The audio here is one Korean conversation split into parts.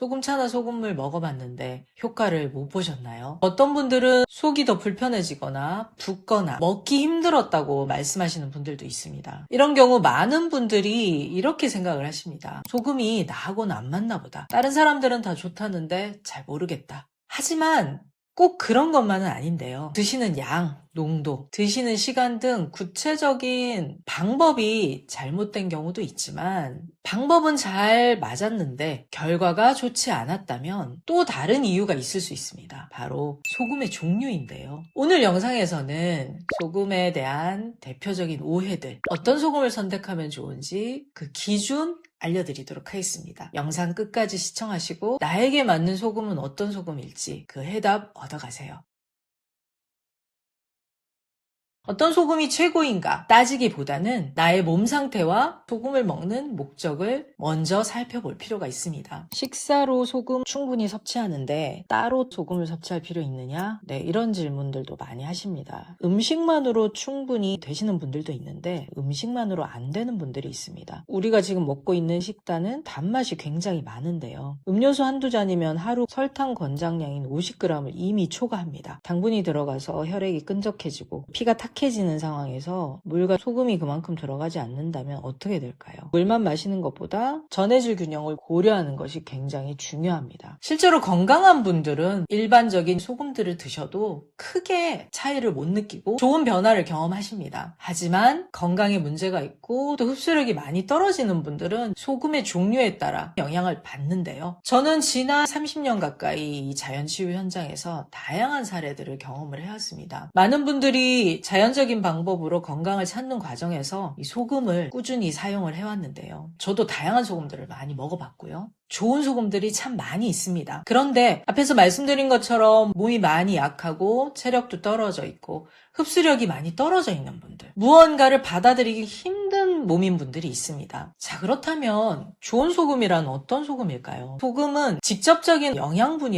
소금차나 소금물 먹어봤는데 효과를 못 보셨나요? 어떤 분들은 속이 더 불편해지거나 붓거나 먹기 힘들었다고 말씀하시는 분들도 있습니다. 이런 경우 많은 분들이 이렇게 생각을 하십니다. 소금이 나하고는 안 맞나 보다. 다른 사람들은 다 좋다는데 잘 모르겠다. 하지만 꼭 그런 것만은 아닌데요. 드시는 양, 농도, 드시는 시간 등 구체적인 방법이 잘못된 경우도 있지만 방법은 잘 맞았는데 결과가 좋지 않았다면 또 다른 이유가 있을 수 있습니다. 바로 소금의 종류인데요. 오늘 영상에서는 소금에 대한 대표적인 오해들, 어떤 소금을 선택하면 좋은지 그 기준 알려드리도록 하겠습니다. 영상 끝까지 시청하시고 나에게 맞는 소금은 어떤 소금일지 그 해답 얻어가세요. 어떤 소금이 최고인가 따지기보다는 나의 몸 상태와 소금을 먹는 목적을 먼저 살펴볼 필요가 있습니다. 식사로 소금 충분히 섭취하는데 따로 소금을 섭취할 필요 있느냐? 네, 이런 질문들도 많이 하십니다. 음식만으로 충분히 되시는 분들도 있는데 음식만으로 안 되는 분들이 있습니다. 우리가 지금 먹고 있는 식단은 단맛이 굉장히 많은데요. 음료수 한두 잔이면 하루 설탕 권장량인 50g을 이미 초과합니다. 당분이 들어가서 혈액이 끈적해지고 피가 탁해지는 상황에서 물과 소금이 그만큼 들어가지 않는다면 어떻게 될까요? 물만 마시는 것보다 전해질 균형을 고려하는 것이 굉장히 중요합니다. 실제로 건강한 분들은 일반적인 소금들을 드셔도 크게 차이를 못 느끼고 좋은 변화를 경험하십니다. 하지만 건강에 문제가 있고 또 흡수력이 많이 떨어지는 분들은 소금의 종류에 따라 영향을 받는데요. 저는 지난 30년 가까이 이 자연치유 현장에서 다양한 사례들을 경험을 해왔습니다. 많은 분들이 자연적인 방법으로 건강을 찾는 과정에서 이 소금을 꾸준히 사용을 해왔는데요. 저도 다양한 소금들을 많이 먹어봤고요. 좋은 소금들이 참 많이 있습니다. 그런데 앞에서 말씀드린 것처럼 몸이 많이 약하고 체력도 떨어져 있고 흡수력이 많이 떨어져 있는 분들, 무언가를 받아들이기 힘든 몸인 분들이 있습니다. 자, 그렇다면 좋은 소금이란 어떤 소금일까요? 소금은 직접적인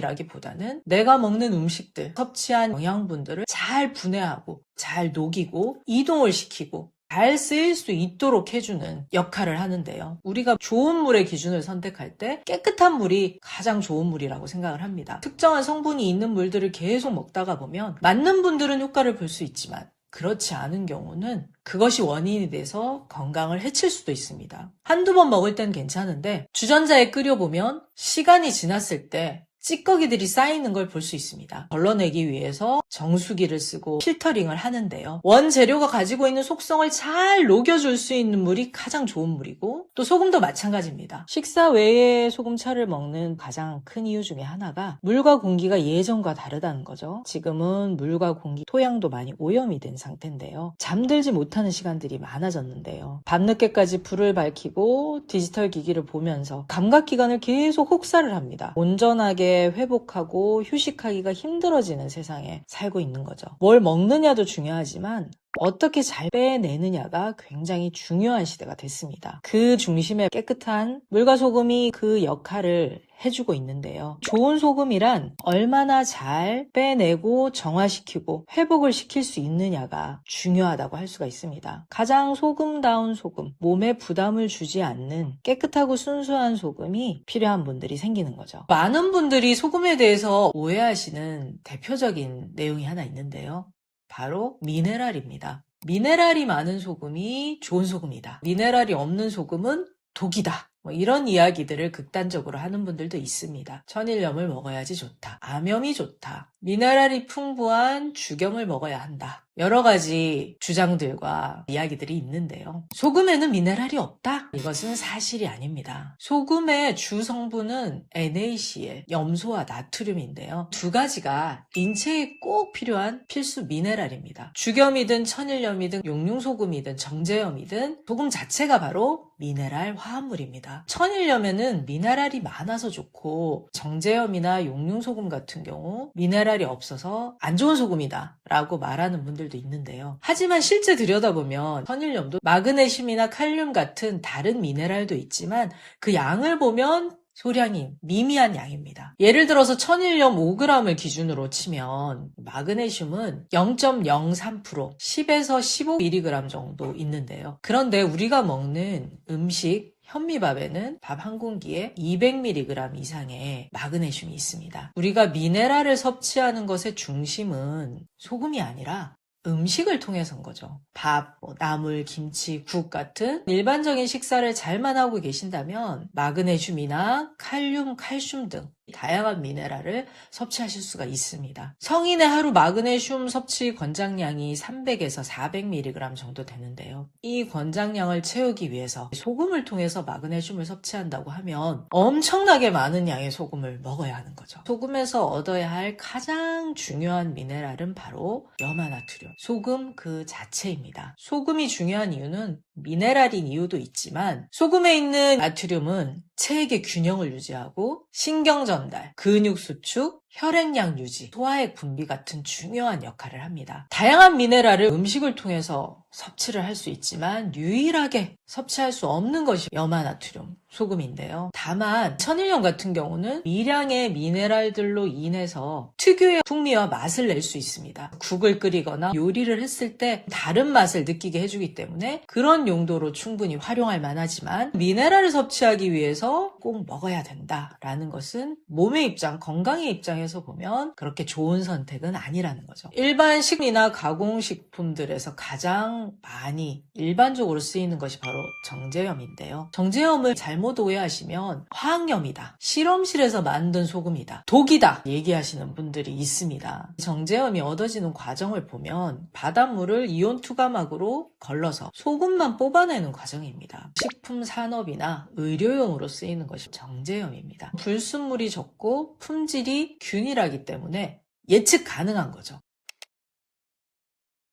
영양분이라기보다는 내가 먹는 음식들, 섭취한 영양분들을 잘 분해하고 잘 녹이고 이동을 시키고 잘 쓰일 수 있도록 해주는 역할을 하는데요. 우리가 좋은 물의 기준을 선택할 때 깨끗한 물이 가장 좋은 물이라고 생각을 합니다. 특정한 성분이 있는 물들을 계속 먹다가 보면 맞는 분들은 효과를 볼 수 있지만 그렇지 않은 경우는 그것이 원인이 돼서 건강을 해칠 수도 있습니다. 한두 번 먹을 땐 괜찮은데 주전자에 끓여보면 시간이 지났을 때 찌꺼기들이 쌓이는 걸 볼 수 있습니다. 걸러내기 위해서 정수기를 쓰고 필터링을 하는데요. 원재료가 가지고 있는 속성을 잘 녹여줄 수 있는 물이 가장 좋은 물이고 또 소금도 마찬가지입니다. 식사 외에 소금차를 먹는 가장 큰 이유 중에 하나가 물과 공기가 예전과 다르다는 거죠. 지금은 물과 공기, 토양도 많이 오염이 된 상태인데요. 잠들지 못하는 시간들이 많아졌는데요. 밤늦게까지 불을 밝히고 디지털 기기를 보면서 감각기관을 계속 혹사를 합니다. 온전하게 회복하고 휴식하기가 힘들어지는 세상에 살고 있는 거죠. 뭘 먹느냐도 중요하지만 어떻게 잘 빼내느냐가 굉장히 중요한 시대가 됐습니다. 그 중심에 깨끗한 물과 소금이 그 역할을 해주고 있는데요. 좋은 소금이란 얼마나 잘 빼내고 정화시키고 회복을 시킬 수 있느냐가 중요하다고 할 수가 있습니다. 가장 소금다운 소금, 몸에 부담을 주지 않는 깨끗하고 순수한 소금이 필요한 분들이 생기는 거죠. 많은 분들이 소금에 대해서 오해하시는 대표적인 내용이 하나 있는데요. 바로 미네랄입니다. 미네랄이 많은 소금이 좋은 소금이다. 미네랄이 없는 소금은 독이다. 이런 이야기들을 극단적으로 하는 분들도 있습니다. 천일염을 먹어야지 좋다. 암염이 좋다. 미네랄이 풍부한 죽염을 먹어야 한다. 여러 가지 주장들과 이야기들이 있는데요. 소금에는 미네랄이 없다? 이것은 사실이 아닙니다. 소금의 주 성분은 NaCl, 염소와 나트륨인데요. 두 가지가 인체에 꼭 필요한 필수 미네랄입니다. 죽염이든 천일염이든 용융소금이든 정제염이든 소금 자체가 바로 미네랄 화합물입니다. 천일염에는 미네랄이 많아서 좋고 정제염이나 용융소금 같은 경우 미네랄이 없어서 안 좋은 소금이다 라고 말하는 분들도 있는데요. 하지만 실제 들여다보면 천일염도 마그네슘이나 칼륨 같은 다른 미네랄도 있지만 그 양을 보면 소량이 미미한 양입니다. 예를 들어서 천일염 5g을 기준으로 치면 마그네슘은 0.03%, 10에서 15mg 정도 있는데요. 그런데 우리가 먹는 음식 현미밥에는 밥 한 공기에 200mg 이상의 마그네슘이 있습니다. 우리가 미네랄을 섭취하는 것의 중심은 소금이 아니라 음식을 통해서인 거죠. 밥, 나물, 김치, 국 같은 일반적인 식사를 잘만 하고 계신다면 마그네슘이나 칼륨, 칼슘 등 다양한 미네랄을 섭취하실 수가 있습니다. 성인의 하루 마그네슘 섭취 권장량이 300에서 400mg 정도 되는데요. 이 권장량을 채우기 위해서 소금을 통해서 마그네슘을 섭취한다고 하면 엄청나게 많은 양의 소금을 먹어야 하는 거죠. 소금에서 얻어야 할 가장 중요한 미네랄은 바로 염화나트륨, 소금 그 자체입니다. 소금이 중요한 이유는 미네랄인 이유도 있지만 소금에 있는 나트륨은 체액의 균형을 유지하고 신경 전달, 근육 수축, 혈액량 유지, 소화액 분비 같은 중요한 역할을 합니다. 다양한 미네랄을 음식을 통해서 섭취를 할 수 있지만 유일하게 섭취할 수 없는 것이 염화나트륨, 소금인데요. 다만 천일염 같은 경우는 미량의 미네랄들로 인해서 특유의 풍미와 맛을 낼 수 있습니다. 국을 끓이거나 요리를 했을 때 다른 맛을 느끼게 해주기 때문에 그런 용도로 충분히 활용할 만하지만 미네랄을 섭취하기 위해서 꼭 먹어야 된다라는 것은 몸의 입장, 건강의 입장에서 보면 그렇게 좋은 선택은 아니라는 거죠. 일반 식품이나 가공식품들에서 가장 많이 일반적으로 쓰이는 것이 바로 정제염인데요. 정제염을 잘못 오해하시면 화학염이다, 실험실에서 만든 소금이다, 독이다 얘기하시는 분들이 있습니다. 정제염이 얻어지는 과정을 보면 바닷물을 이온 투과막으로 걸러서 소금만 뽑아내는 과정입니다. 식품 산업이나 의료용으로 쓰이는 것이 정제염입니다. 불순물이 적고 품질이 균일하기 때문에 예측 가능한 거죠.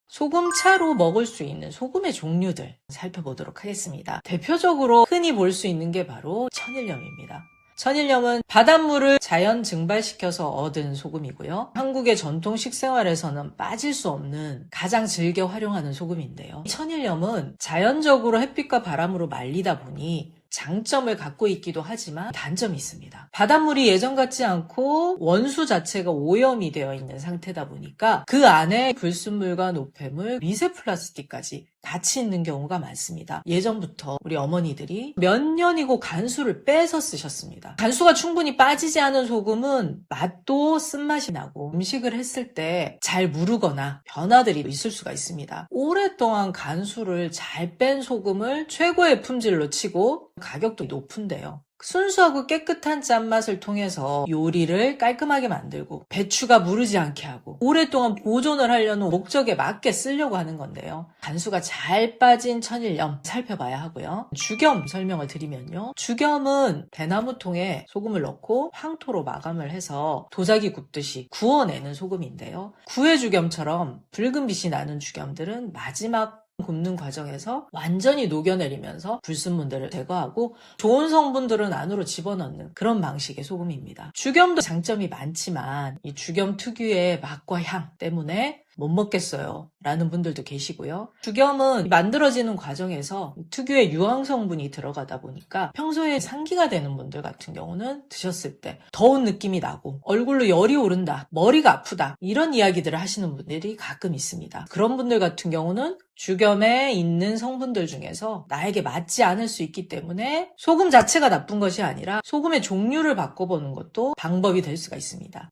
소금차로 먹을 수 있는 소금의 종류들 살펴보도록 하겠습니다. 대표적으로 흔히 볼 수 있는 게 바로 천일염입니다. 천일염은 바닷물을 자연 증발시켜서 얻은 소금이고요. 한국의 전통 식생활에서는 빠질 수 없는 가장 즐겨 활용하는 소금인데요. 천일염은 자연적으로 햇빛과 바람으로 말리다 보니 장점을 갖고 있기도 하지만 단점이 있습니다. 바닷물이 예전 같지 않고 원수 자체가 오염이 되어 있는 상태다 보니까 그 안에 불순물과 노폐물, 미세 플라스틱까지 같이 있는 경우가 많습니다. 예전부터 우리 어머니들이 몇 년이고 간수를 빼서 쓰셨습니다. 간수가 충분히 빠지지 않은 소금은 맛도 쓴맛이 나고 음식을 했을 때 잘 무르거나 변화들이 있을 수가 있습니다. 오랫동안 간수를 잘 뺀 소금을 최고의 품질로 치고 가격도 높은데요. 순수하고 깨끗한 짠맛을 통해서 요리를 깔끔하게 만들고 배추가 무르지 않게 하고 오랫동안 보존을 하려는 목적에 맞게 쓰려고 하는 건데요. 간수가 잘 빠진 천일염 살펴봐야 하고요. 죽염 설명을 드리면요. 죽염은 대나무통에 소금을 넣고 황토로 마감을 해서 도자기 굽듯이 구워내는 소금인데요. 구해죽염처럼 붉은 빛이 나는 죽염들은 마지막 굽는 과정에서 완전히 녹여내리면서 불순물들을 제거하고 좋은 성분들은 안으로 집어넣는 그런 방식의 소금입니다. 죽염도 장점이 많지만 이 죽염 특유의 맛과 향 때문에 못 먹겠어요 라는 분들도 계시고요. 죽염은 만들어지는 과정에서 특유의 유황 성분이 들어가다 보니까 평소에 상기가 되는 분들 같은 경우는 드셨을 때 더운 느낌이 나고 얼굴로 열이 오른다, 머리가 아프다 이런 이야기들을 하시는 분들이 가끔 있습니다. 그런 분들 같은 경우는 죽염에 있는 성분들 중에서 나에게 맞지 않을 수 있기 때문에 소금 자체가 나쁜 것이 아니라 소금의 종류를 바꿔보는 것도 방법이 될 수가 있습니다.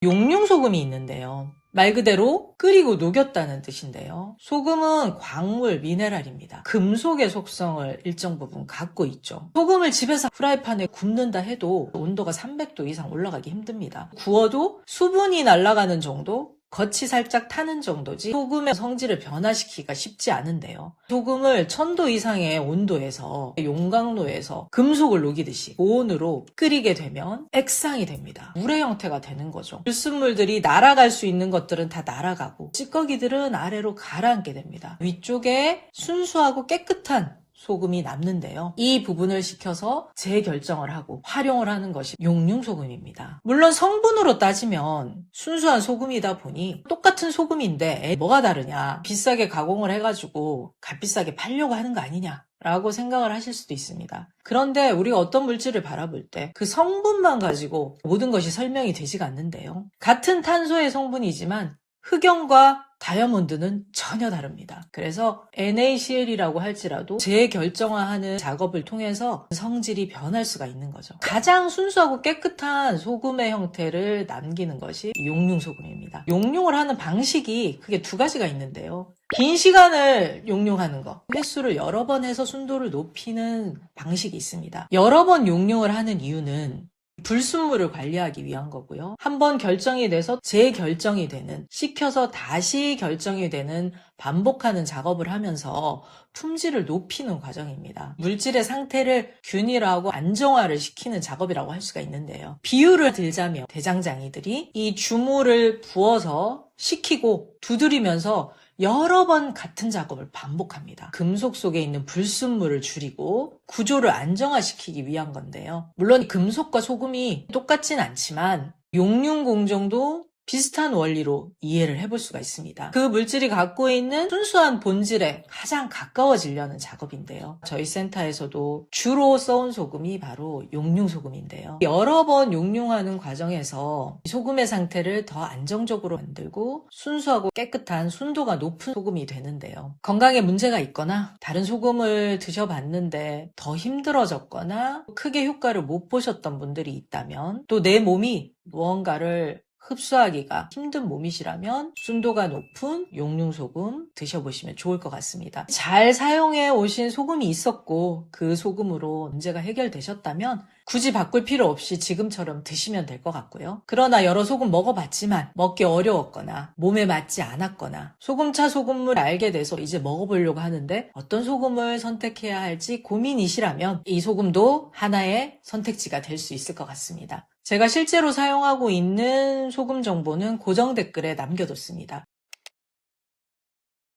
용융소금이 있는데요. 말 그대로 끓이고 녹였다는 뜻인데요. 소금은 광물, 미네랄입니다. 금속의 속성을 일정 부분 갖고 있죠. 소금을 집에서 프라이팬에 굽는다 해도 온도가 300도 이상 올라가기 힘듭니다. 구워도 수분이 날아가는 정도? 겉이 살짝 타는 정도지 소금의 성질을 변화시키기가 쉽지 않은데요. 소금을 1000도 이상의 온도에서 용광로에서 금속을 녹이듯이 고온으로 끓이게 되면 액상이 됩니다. 물의 형태가 되는 거죠. 불순물들이 날아갈 수 있는 것들은 다 날아가고 찌꺼기들은 아래로 가라앉게 됩니다. 위쪽에 순수하고 깨끗한 소금이 남는데요. 이 부분을 시켜서 재결정을 하고 활용을 하는 것이 용융소금입니다. 물론 성분으로 따지면 순수한 소금이다 보니 똑같은 소금인데 뭐가 다르냐, 비싸게 가공을 해가지고 값비싸게 팔려고 하는 거 아니냐 라고 생각을 하실 수도 있습니다. 그런데 우리가 어떤 물질을 바라볼 때 그 성분만 가지고 모든 것이 설명이 되지가 않는데요. 같은 탄소의 성분이지만 흑연과 다이아몬드는 전혀 다릅니다. 그래서 NaCl이라고 할지라도 재결정화하는 작업을 통해서 성질이 변할 수가 있는 거죠. 가장 순수하고 깨끗한 소금의 형태를 남기는 것이 용융소금입니다. 용융을 하는 방식이 크게 두 가지가 있는데요. 긴 시간을 용융하는 거, 횟수를 여러 번 해서 순도를 높이는 방식이 있습니다. 여러 번 용융을 하는 이유는 불순물을 관리하기 위한 거고요. 한번 결정이 돼서 재결정이 되는, 식혀서 다시 결정이 되는 반복하는 작업을 하면서 품질을 높이는 과정입니다. 물질의 상태를 균일하고 안정화를 시키는 작업이라고 할 수가 있는데요. 비유를 들자면 대장장이들이 이 주물을 부어서 식히고 두드리면서 여러 번 같은 작업을 반복합니다. 금속 속에 있는 불순물을 줄이고 구조를 안정화시키기 위한 건데요. 물론 금속과 소금이 똑같진 않지만 용융 공정도 비슷한 원리로 이해를 해볼 수가 있습니다. 그 물질이 갖고 있는 순수한 본질에 가장 가까워지려는 작업인데요. 저희 센터에서도 주로 써온 소금이 바로 용융소금인데요. 여러 번 용융하는 과정에서 소금의 상태를 더 안정적으로 만들고 순수하고 깨끗한 순도가 높은 소금이 되는데요. 건강에 문제가 있거나 다른 소금을 드셔봤는데 더 힘들어졌거나 크게 효과를 못 보셨던 분들이 있다면 또 내 몸이 무언가를 흡수하기가 힘든 몸이시라면 순도가 높은 용융소금 드셔보시면 좋을 것 같습니다. 잘 사용해 오신 소금이 있었고 그 소금으로 문제가 해결되셨다면 굳이 바꿀 필요 없이 지금처럼 드시면 될 것 같고요. 그러나 여러 소금 먹어봤지만 먹기 어려웠거나 몸에 맞지 않았거나 소금차 소금을 알게 돼서 이제 먹어보려고 하는데 어떤 소금을 선택해야 할지 고민이시라면 이 소금도 하나의 선택지가 될 수 있을 것 같습니다. 제가 실제로 사용하고 있는 소금 정보는 고정 댓글에 남겨뒀습니다.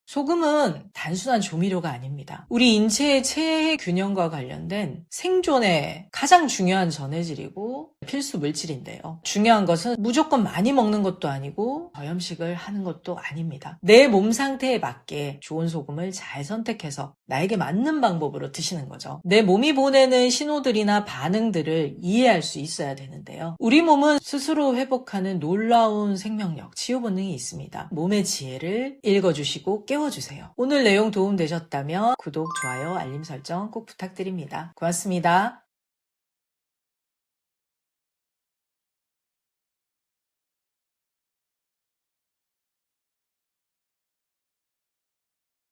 소금은 단순한 조미료가 아닙니다. 우리 인체의 체해 균형과 관련된 생존에 가장 중요한 전해질이고 필수 물질인데요. 중요한 것은 무조건 많이 먹는 것도 아니고 저염식을 하는 것도 아닙니다. 내 몸 상태에 맞게 좋은 소금을 잘 선택해서 나에게 맞는 방법으로 드시는 거죠. 내 몸이 보내는 신호들이나 반응들을 이해할 수 있어야 되는데요. 우리 몸은 스스로 회복하는 놀라운 생명력, 치유 본능이 있습니다. 몸의 지혜를 읽어주시고 깨워주세요. 오늘 내용 도움되셨다면 구독, 좋아요, 알림 설정 꼭 부탁드립니다. 고맙습니다.